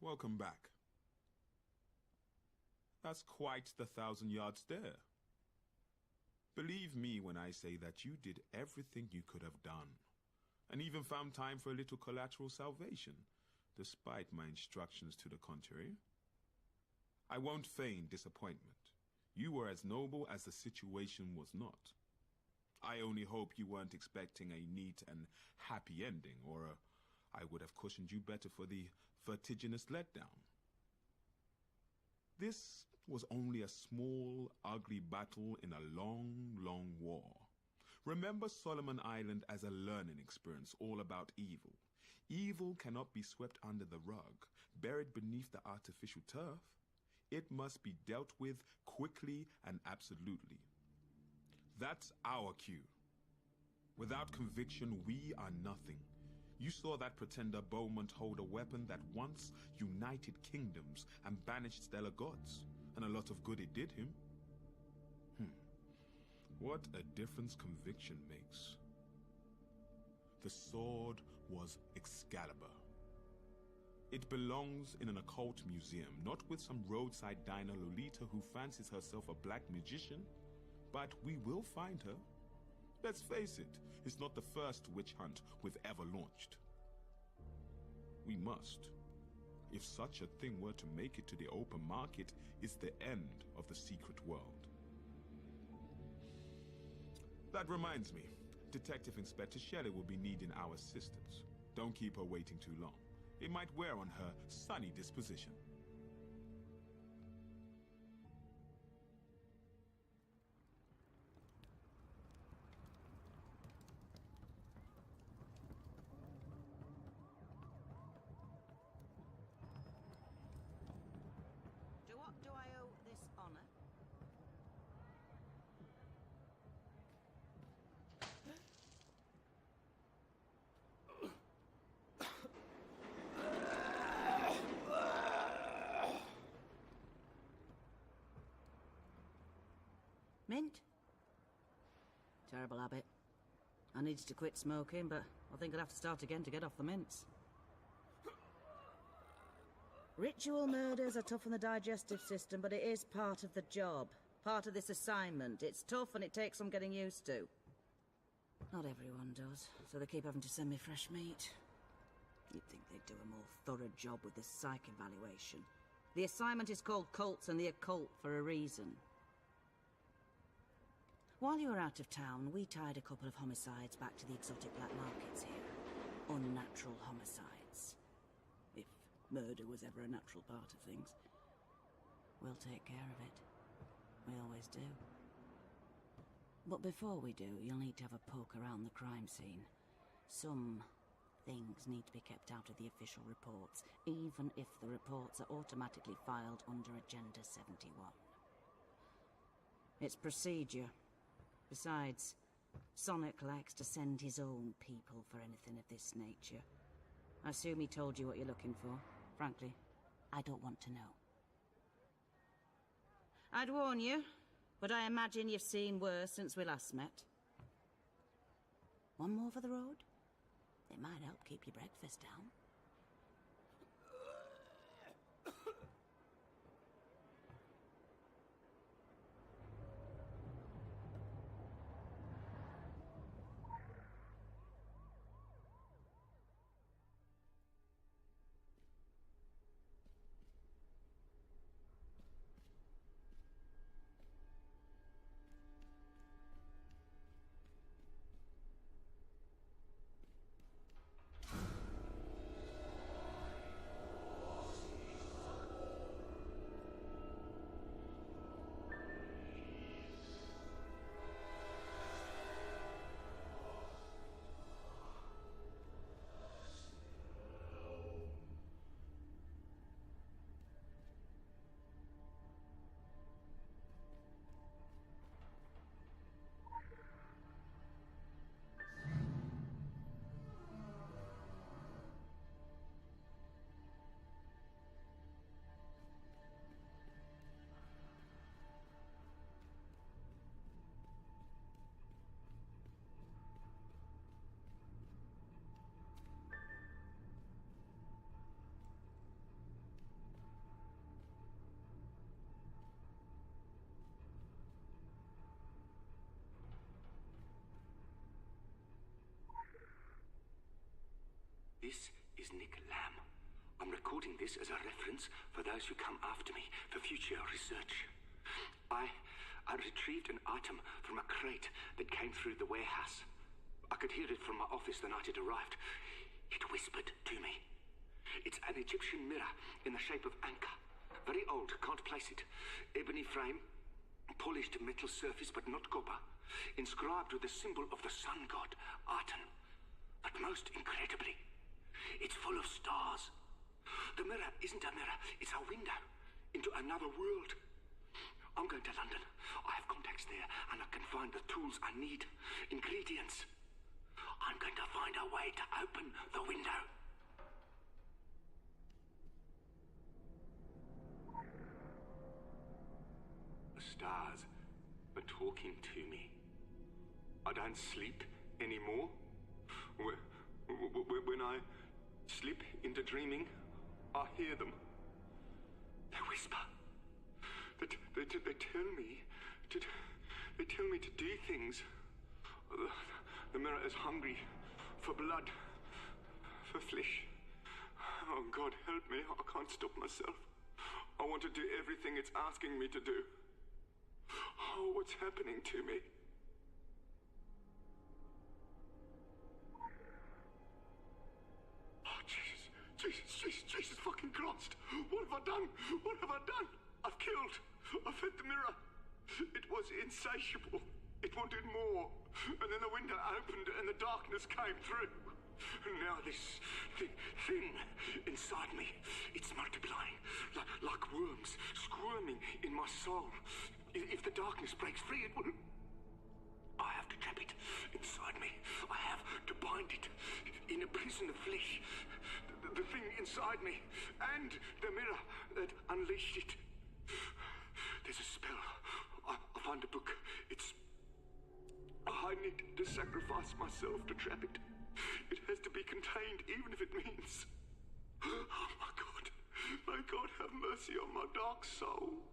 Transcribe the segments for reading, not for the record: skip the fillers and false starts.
Welcome back. That's quite the 1,000-yard stare. Believe me when I say that you did everything you could have done, and even found time for a little collateral salvation, despite my instructions to the contrary. I won't feign disappointment. You were as noble as the situation was not. I only hope you weren't expecting a neat and happy ending, or I would have cushioned you better for the vertiginous letdown. This was only a small, ugly battle in a long, long war. Remember Solomon Island as a learning experience all about evil. Evil cannot be swept under the rug, buried beneath the artificial turf. It must be dealt with quickly and absolutely. That's our cue. Without conviction, we are nothing. You saw that pretender Beaumont hold a weapon that once united kingdoms and banished stellar gods, and a lot of good it did him. What a difference conviction makes. The sword was Excalibur. It belongs in an occult museum, not with some roadside diner Lolita who fancies herself a black magician, but we will find her. Let's face it, it's not the first witch hunt we've ever launched. We must. If such a thing were to make it to the open market, it's the end of the secret world. That reminds me, Detective Inspector Shelley will be needing our assistance. Don't keep her waiting too long. It might wear on her sunny disposition. To what do I owe this honor? Mint? Terrible habit. I needed to quit smoking, but I think I'd have to start again to get off the mints. Ritual murders are tough on the digestive system, but it is part of the job. Part of this assignment. It's tough and it takes some getting used to. Not everyone does, so they keep having to send me fresh meat. You'd think they'd do a more thorough job with the psych evaluation. The assignment is called Cults and the Occult for a reason. While you were out of town, we tied a couple of homicides back to the exotic black markets here. Unnatural homicides. If murder was ever a natural part of things. We'll take care of it. We always do. But before we do, you'll need to have a poke around the crime scene. Some things need to be kept out of the official reports, even if the reports are automatically filed under Agenda 71. It's procedure. Besides, Sonic likes to send his own people for anything of this nature. I assume he told you what you're looking for. Frankly, I don't want to know. I'd warn you, but I imagine you've seen worse since we last met. One more for the road? It might help keep your breakfast down. is Nick Lamb. I'm recording this as a reference for those who come after me for future research. I retrieved an item from a crate that came through the warehouse. I could hear it from my office the night it arrived. It whispered to me. It's an Egyptian mirror in the shape of anchor. Very old, can't place it. Ebony frame, polished metal surface but not copper. Inscribed with the symbol of the sun god, Aten. But most incredibly, it's full of stars. The mirror isn't a mirror, it's a window into another world. I'm going to London. I have contacts there, and I can find the tools I need. Ingredients. I'm going to find a way to open the window. The stars are talking to me. I don't sleep anymore. When I slip into dreaming, I hear them. They whisper. They tell me to do things. The mirror is hungry for blood, for flesh. Oh, God, help me. I can't stop myself. I want to do everything it's asking me to do. Oh, what's happening to me? Oh, Jesus fucking Christ. What have I done? What have I done? I've killed. I've hit the mirror. It was insatiable. It wanted more. And then the window opened and the darkness came through. And now this thing inside me, it's multiplying. Like worms squirming in my soul. If the darkness breaks free, it will... I have to trap it inside me. I have to bind it in a prison of flesh. The thing inside me and the mirror that unleashed it. There's a spell. I find a book. I need to sacrifice myself to trap it. It has to be contained, even if it means... Oh my God. May God have mercy on my dark soul.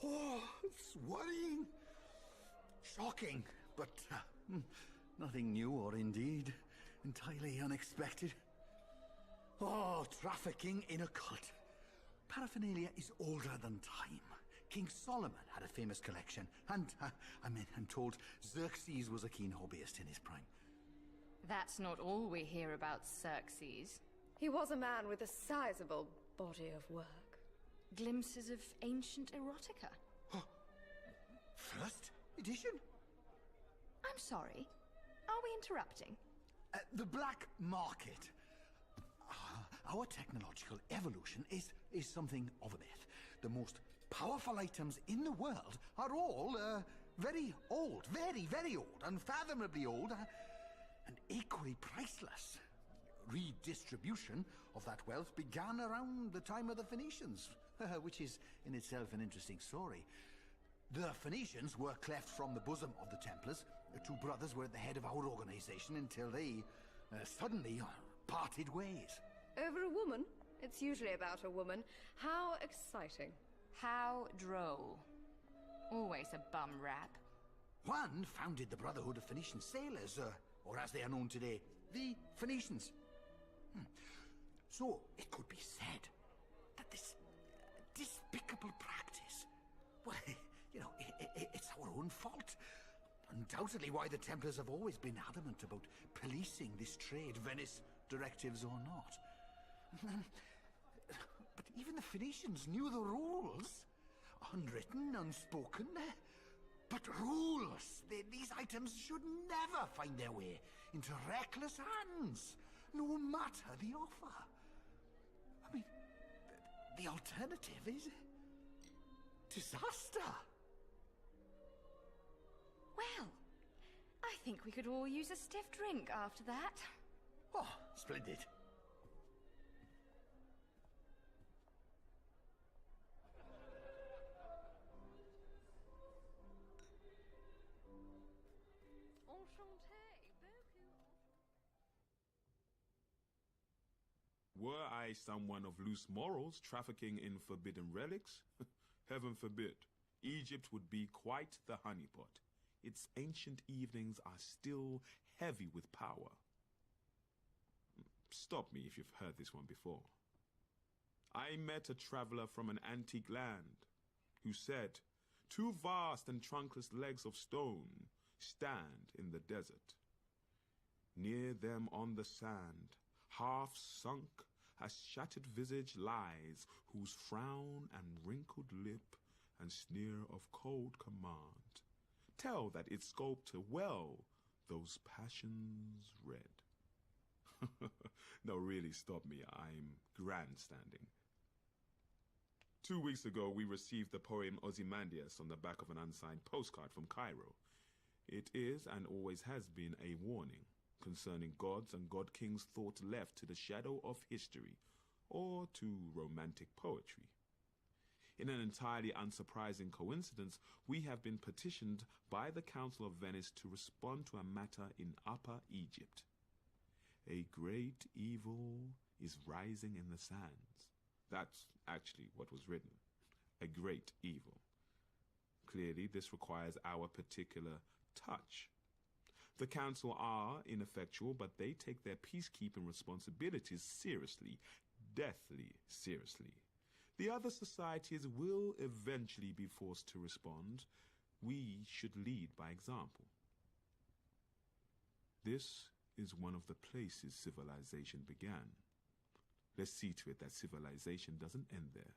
Oh, it's worrying. Shocking, but nothing new or indeed entirely unexpected. Oh, trafficking in a cult. Paraphernalia is older than time. King Solomon had a famous collection, and I'm told Xerxes was a keen hobbyist in his prime. That's not all we hear about Xerxes. He was a man with a sizable body of work. Glimpses of ancient erotica. First edition? I'm sorry. Are we interrupting? The black market. our technological evolution is something of a myth. The most powerful items in the world are all very old, very, very old, unfathomably old, and equally priceless. Redistribution of that wealth began around the time of the Phoenicians, which is in itself an interesting story. The Phoenicians were cleft from the bosom of the Templars. The two brothers were at the head of our organization until they suddenly parted ways. Over a woman? It's usually about a woman. How exciting. How droll. Always a bum rap. One founded the Brotherhood of Phoenician Sailors, or as they are known today, the Phoenicians. So, it could be said that this despicable practice, well, you know, it's our own fault. Undoubtedly why the Templars have always been adamant about policing this trade, Venice directives or not. But even the Phoenicians knew the rules. Unwritten, unspoken, but rules. These items should never find their way into reckless hands, no matter the offer. I mean, the alternative is disaster. Well, I think we could all use a stiff drink after that. Oh, splendid. Were I someone of loose morals trafficking in forbidden relics, heaven forbid, Egypt would be quite the honeypot. Its ancient evenings are still heavy with power. Stop me if you've heard this one before. I met a traveler from an antique land who said, "Two vast and trunkless legs of stone stand in the desert. Near them on the sand, half sunk, a shattered visage lies, whose frown and wrinkled lip and sneer of cold command tell that it sculptor well those passions red." No, really, stop me. I'm grandstanding. 2 weeks ago, we received the poem Ozymandias on the back of an unsigned postcard from Cairo. It is, and always has been, a warning concerning gods and god-kings thought left to the shadow of history or to romantic poetry. In an entirely unsurprising coincidence, we have been petitioned by the Council of Venice to respond to a matter in Upper Egypt. A great evil is rising in the sands. That's actually what was written. A great evil. Clearly, this requires our particular touch. The Council are ineffectual, but they take their peacekeeping responsibilities seriously, deathly seriously. The other societies will eventually be forced to respond. We should lead by example. This is one of the places civilization began. Let's see to it that civilization doesn't end there.